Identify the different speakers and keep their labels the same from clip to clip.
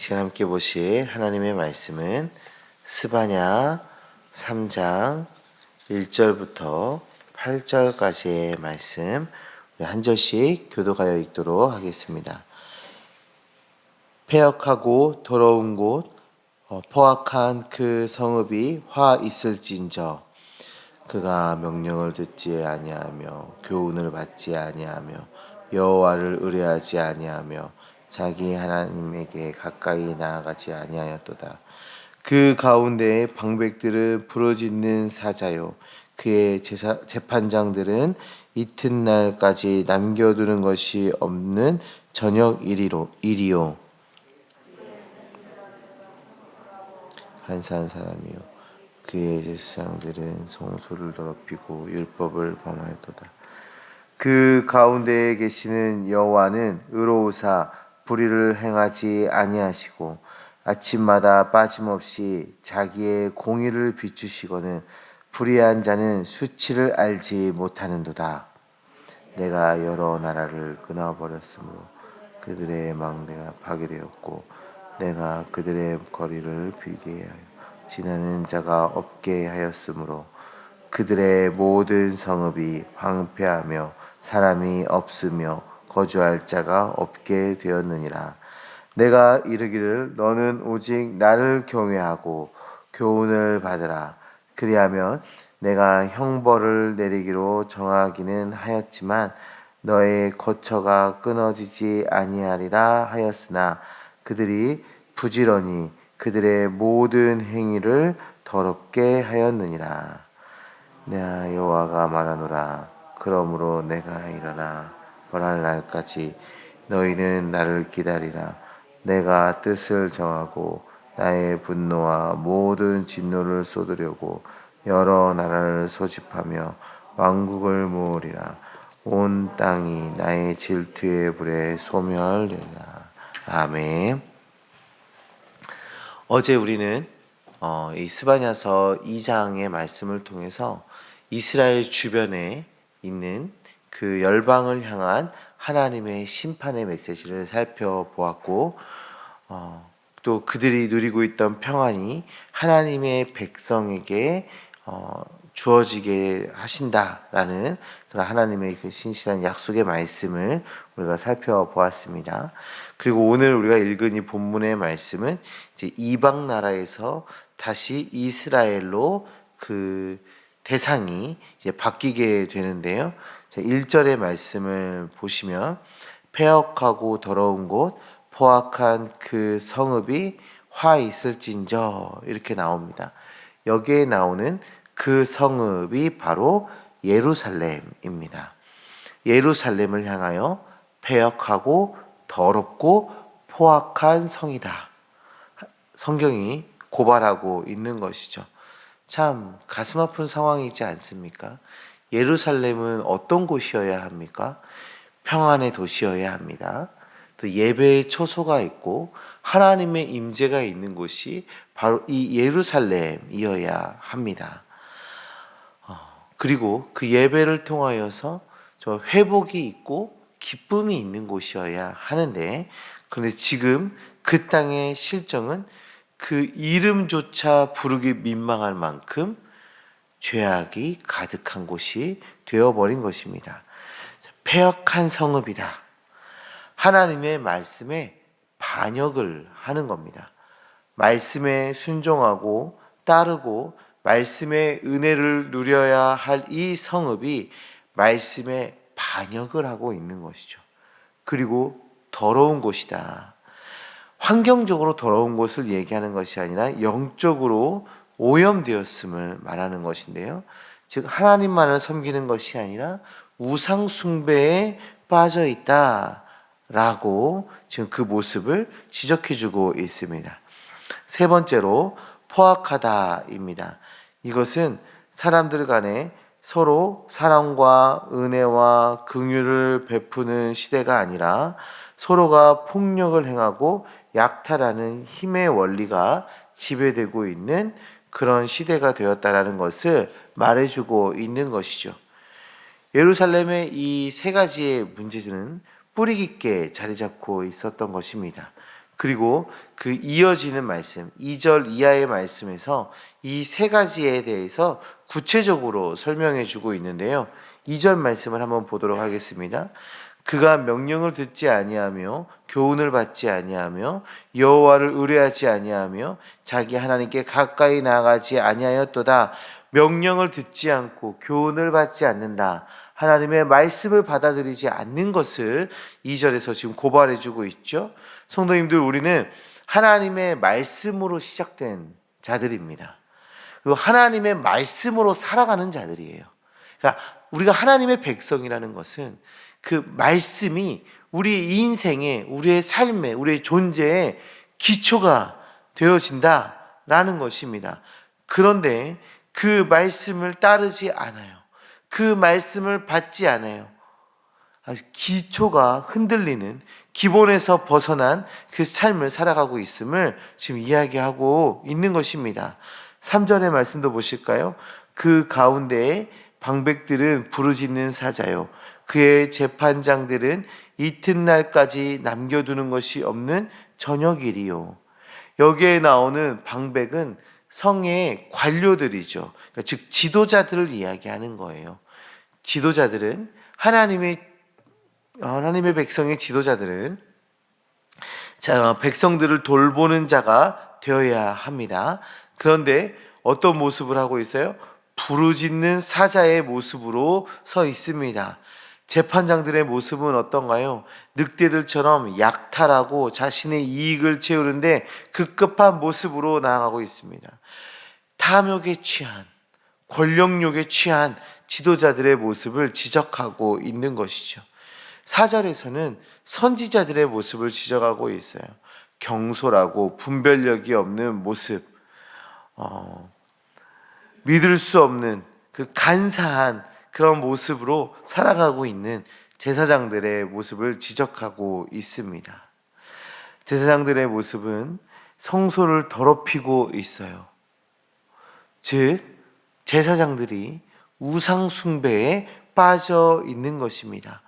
Speaker 1: 시간 함께 보실 하나님의 말씀은 스바냐 3장 1절부터 8절까지의 말씀, 우리 한 절씩 교도하여 읽도록 하겠습니다. 폐역하고 더러운 곳, 포악한 그 성읍이 화 있을진저, 그가 명령을 듣지 아니하며 교훈을 받지 아니하며 여호와를 의뢰하지 아니하며 자기 하나님에게 가까이 나아가지 아니하였도다. 그 가운데에 방백들은 부르짖는 사자요, 그의 재판장들은 이튿날까지 남겨두는 것이 없는 저녁 일이요 간사한 사람이요, 그의 제사장들은 성소를 더럽히고 율법을 범하였도다. 그 가운데에 계시는 여호와는 의로우사 불의를 행하지 아니하시고 아침마다 빠짐없이 자기의 공의를 비추시거늘 불의한 자는 수치를 알지 못하는도다. 내가 여러 나라를 끊어버렸으므로 그들의 망대가 파괴되었고 내가 그들의 거리를 비게 하여 지나는 자가 없게 하였으므로 그들의 모든 성읍이 황폐하며 사람이 없으며 거주할 자가 없게 되었느니라. 내가 이르기를 너는 오직 나를 경외하고 교훈을 받으라. 그리하면 내가 형벌을 내리기로 정하기는 하였지만 너의 거처가 끊어지지 아니하리라 하였으나 그들이 부지런히 그들의 모든 행위를 더럽게 하였느니라. 내가 여호와가 말하노라. 그러므로 내가 일어나 벌할 날까지 너희는 나를 기다리라. 내가 뜻을 정하고 나의 분노와 모든 진노를 쏟으려고 여러 나라를 소집하며 왕국을 모으리라. 온 땅이 나의 질투의 불에 소멸되리라. 아멘. 어제 우리는 이 스바냐서 2장의 말씀을 통해서 이스라엘 주변에 있는 그 열방을 향한 하나님의 심판의 메시지를 살펴보았고, 또 그들이 누리고 있던 평안이 하나님의 백성에게 주어지게 하신다라는 그런 하나님의 그 신실한 약속의 말씀을 우리가 살펴보았습니다. 그리고 오늘 우리가 읽은 이 본문의 말씀은 이제 이방 나라에서 다시 이스라엘로 그 대상이 이제 바뀌게 되는데요. 1절의 말씀을 보시면 폐역하고 더러운 곳, 포악한 그 성읍이 화 있을진저 이렇게 나옵니다. 여기에 나오는 그 성읍이 바로 예루살렘입니다. 예루살렘을 향하여 폐역하고 더럽고 포악한 성이다. 성경이 고발하고 있는 것이죠. 참 가슴 아픈 상황이지 않습니까? 예루살렘은 어떤 곳이어야 합니까? 평안의 도시여야 합니다. 또 예배의 초소가 있고 하나님의 임재가 있는 곳이 바로 이 예루살렘이어야 합니다. 그리고 그 예배를 통하여서 저 회복이 있고 기쁨이 있는 곳이어야 하는데, 그런데 지금 그 땅의 실정은 그 이름조차 부르기 민망할 만큼 죄악이 가득한 곳이 되어버린 것입니다. 폐역한 성읍이다. 하나님의 말씀에 반역을 하는 겁니다. 말씀에 순종하고 따르고 말씀의 은혜를 누려야 할 이 성읍이 말씀에 반역을 하고 있는 것이죠. 그리고 더러운 곳이다. 환경적으로 더러운 곳을 얘기하는 것이 아니라 영적으로 오염되었음을 말하는 것인데요. 즉 하나님만을 섬기는 것이 아니라 우상 숭배에 빠져 있다라고 지금 그 모습을 지적해주고 있습니다. 세 번째로 포악하다입니다. 이것은 사람들 간에 서로 사랑과 은혜와 긍휼을 베푸는 시대가 아니라 서로가 폭력을 행하고 약탈하는 힘의 원리가 지배되고 있는 그런 시대가 되었다라는 것을 말해주고 있는 것이죠. 예루살렘의 이 세 가지의 문제는 뿌리 깊게 자리 잡고 있었던 것입니다. 그리고 그 이어지는 말씀, 2절 이하의 말씀에서 이 세 가지에 대해서 구체적으로 설명해 주고 있는데요. 2절 말씀을 한번 보도록 하겠습니다. 그가 명령을 듣지 아니하며 교훈을 받지 아니하며 여호와를 의뢰하지 아니하며 자기 하나님께 가까이 나아가지 아니하였도다. 명령을 듣지 않고 교훈을 받지 않는다. 하나님의 말씀을 받아들이지 않는 것을 2절에서 지금 고발해 주고 있죠. 성도님들, 우리는 하나님의 말씀으로 시작된 자들입니다. 그리고 하나님의 말씀으로 살아가는 자들이에요. 그러니까 우리가 하나님의 백성이라는 것은 그 말씀이 우리 인생에, 우리의 삶에, 우리의 존재에 기초가 되어진다라는 것입니다. 그런데 그 말씀을 따르지 않아요. 그 말씀을 받지 않아요. 기초가 흔들리는, 기본에서 벗어난 그 삶을 살아가고 있음을 지금 이야기하고 있는 것입니다. 3절의 말씀도 보실까요? 그 가운데에 방백들은 부르짖는 사자요, 그의 재판장들은 이튿날까지 남겨두는 것이 없는 저녁일이요. 여기에 나오는 방백은 성의 관료들이죠. 그러니까 즉 지도자들을 이야기하는 거예요. 지도자들은 하나님의 백성의 지도자들은 백성들을 돌보는 자가 되어야 합니다. 그런데 어떤 모습을 하고 있어요? 부르짖는 사자의 모습으로 서 있습니다. 재판장들의 모습은 어떤가요? 늑대들처럼 약탈하고 자신의 이익을 채우는데 급급한 모습으로 나아가고 있습니다. 탐욕에 취한, 권력욕에 취한 지도자들의 모습을 지적하고 있는 것이죠. 4절에서는 선지자들의 모습을 지적하고 있어요. 경솔하고 분별력이 없는 모습, 믿을 수 없는 그 간사한 그런 모습으로 살아가고 있는 제사장들의 모습을 지적하고 있습니다. 제사장들의 모습은 성소를 더럽히고 있어요. 즉 제사장들이 우상 숭배에 빠져 있는 것입니다.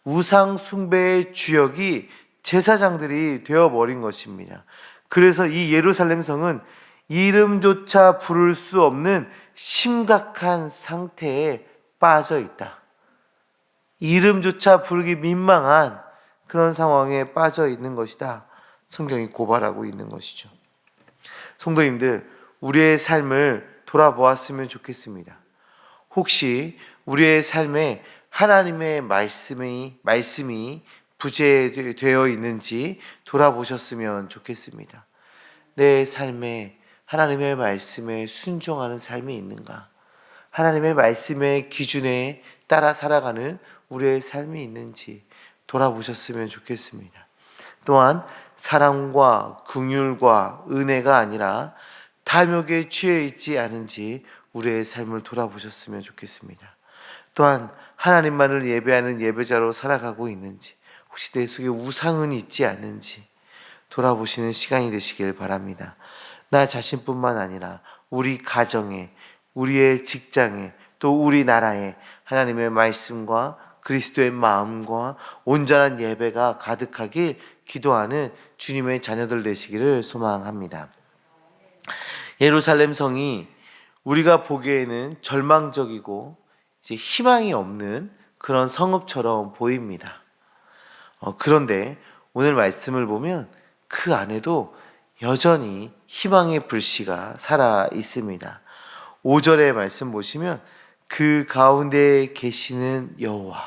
Speaker 1: 우상 숭배의 주역이 제사장들이 되어버린 것입니다. 그래서 이 예루살렘 성은 이름조차 부를 수 없는 심각한 상태에 빠져 있다. 이름조차 부르기 민망한 그런 상황에 빠져 있는 것이다. 성경이 고발하고 있는 것이죠. 성도님들, 우리의 삶을 돌아보았으면 좋겠습니다. 혹시 우리의 삶에 하나님의 말씀이 부재되어 있는지 돌아보셨으면 좋겠습니다. 내 삶에 하나님의 말씀에 순종하는 삶이 있는가? 하나님의 말씀의 기준에 따라 살아가는 우리의 삶이 있는지 돌아보셨으면 좋겠습니다. 또한 사랑과 긍휼과 은혜가 아니라 탐욕에 취해 있지 않은지 우리의 삶을 돌아보셨으면 좋겠습니다. 또한 하나님만을 예배하는 예배자로 살아가고 있는지, 혹시 내 속에 우상은 있지 않는지 돌아보시는 시간이 되시길 바랍니다. 나 자신뿐만 아니라 우리 가정에, 우리의 직장에, 또 우리나라에 하나님의 말씀과 그리스도의 마음과 온전한 예배가 가득하길 기도하는 주님의 자녀들 되시기를 소망합니다. 예루살렘 성이 우리가 보기에는 절망적이고 이제 희망이 없는 그런 성읍처럼 보입니다. 그런데 오늘 말씀을 보면 그 안에도 여전히 희망의 불씨가 살아 있습니다. 5절의 말씀 보시면 그 가운데에 계시는 여호와,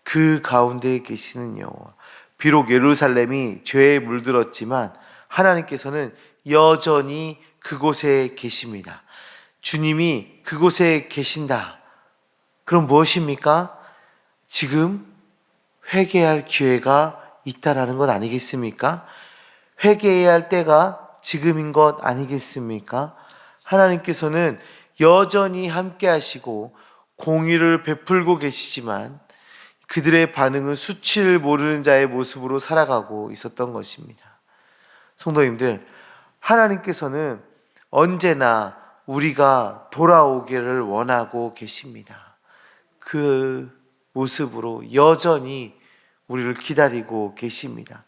Speaker 1: 그 가운데에 계시는 여호와. 비록 예루살렘이 죄에 물들었지만 하나님께서는 여전히 그곳에 계십니다. 주님이 그곳에 계신다. 그럼 무엇입니까? 지금 회개할 기회가 있다라는 것 아니겠습니까? 회개해야 할 때가 지금인 것 아니겠습니까? 하나님께서는 여전히 함께 하시고 공의를 베풀고 계시지만 그들의 반응은 수치를 모르는 자의 모습으로 살아가고 있었던 것입니다. 성도님들, 하나님께서는 언제나 우리가 돌아오기를 원하고 계십니다. 그 모습으로 여전히 우리를 기다리고 계십니다.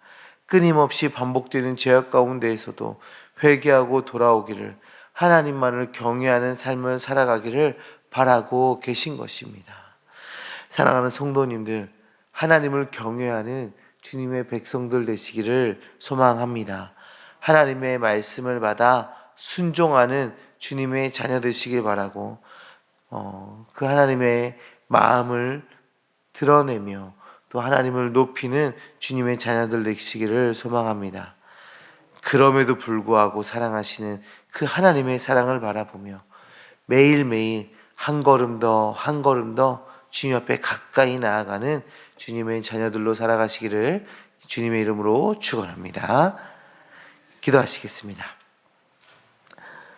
Speaker 1: 끊임없이 반복되는 죄악 가운데에서도 회개하고 돌아오기를, 하나님만을 경외하는 삶을 살아가기를 바라고 계신 것입니다. 사랑하는 성도님들, 하나님을 경외하는 주님의 백성들 되시기를 소망합니다. 하나님의 말씀을 받아 순종하는 주님의 자녀 되시길 바라고, 그 하나님의 마음을 드러내며 또 하나님을 높이는 주님의 자녀들 되시기를 소망합니다. 그럼에도 불구하고 사랑하시는 그 하나님의 사랑을 바라보며 매일매일 한 걸음 더 한 걸음 더 주님 앞에 가까이 나아가는 주님의 자녀들로 살아가시기를 주님의 이름으로 축원합니다. 기도하시겠습니다.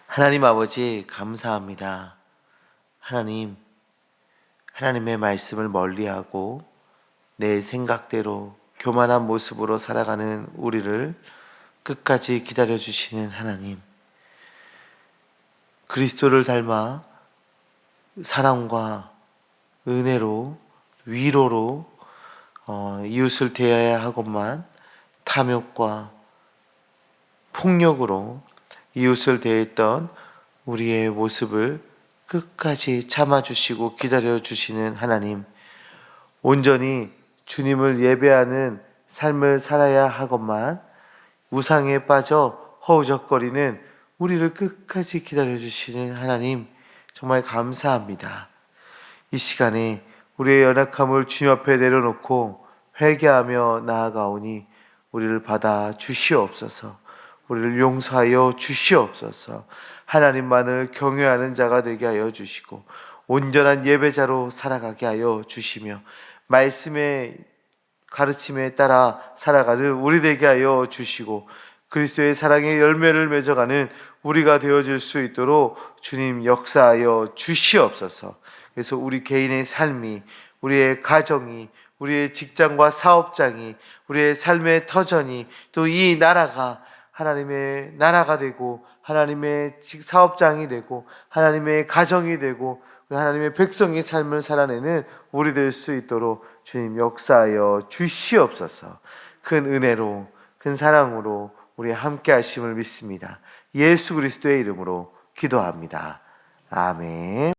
Speaker 1: 하나님 아버지, 감사합니다. 하나님의 말씀을 멀리하고 내 생각대로 교만한 모습으로 살아가는 우리를 끝까지 기다려주시는 하나님, 그리스도를 닮아 사랑과 은혜로, 위로로 이웃을 대해야 하건만 탐욕과 폭력으로 이웃을 대했던 우리의 모습을 끝까지 참아주시고 기다려주시는 하나님, 온전히 주님을 예배하는 삶을 살아야 하건만 우상에 빠져 허우적거리는 우리를 끝까지 기다려주시는 하나님, 정말 감사합니다. 이 시간에 우리의 연약함을 주님 앞에 내려놓고 회개하며 나아가오니 우리를 받아 주시옵소서. 우리를 용서하여 주시옵소서. 하나님만을 경외하는 자가 되게 하여 주시고 온전한 예배자로 살아가게 하여 주시며 말씀의 가르침에 따라 살아가는 우리 되게 하여 주시고 그리스도의 사랑의 열매를 맺어가는 우리가 되어질 수 있도록 주님 역사하여 주시옵소서. 그래서 우리 개인의 삶이, 우리의 가정이, 우리의 직장과 사업장이, 우리의 삶의 터전이, 또 이 나라가 하나님의 나라가 되고 하나님의 사업장이 되고 하나님의 가정이 되고 하나님의 백성의 삶을 살아내는 우리 될 수 있도록 주님 역사하여 주시옵소서. 큰 은혜로, 큰 사랑으로 우리 함께 하심을 믿습니다. 예수 그리스도의 이름으로 기도합니다. 아멘.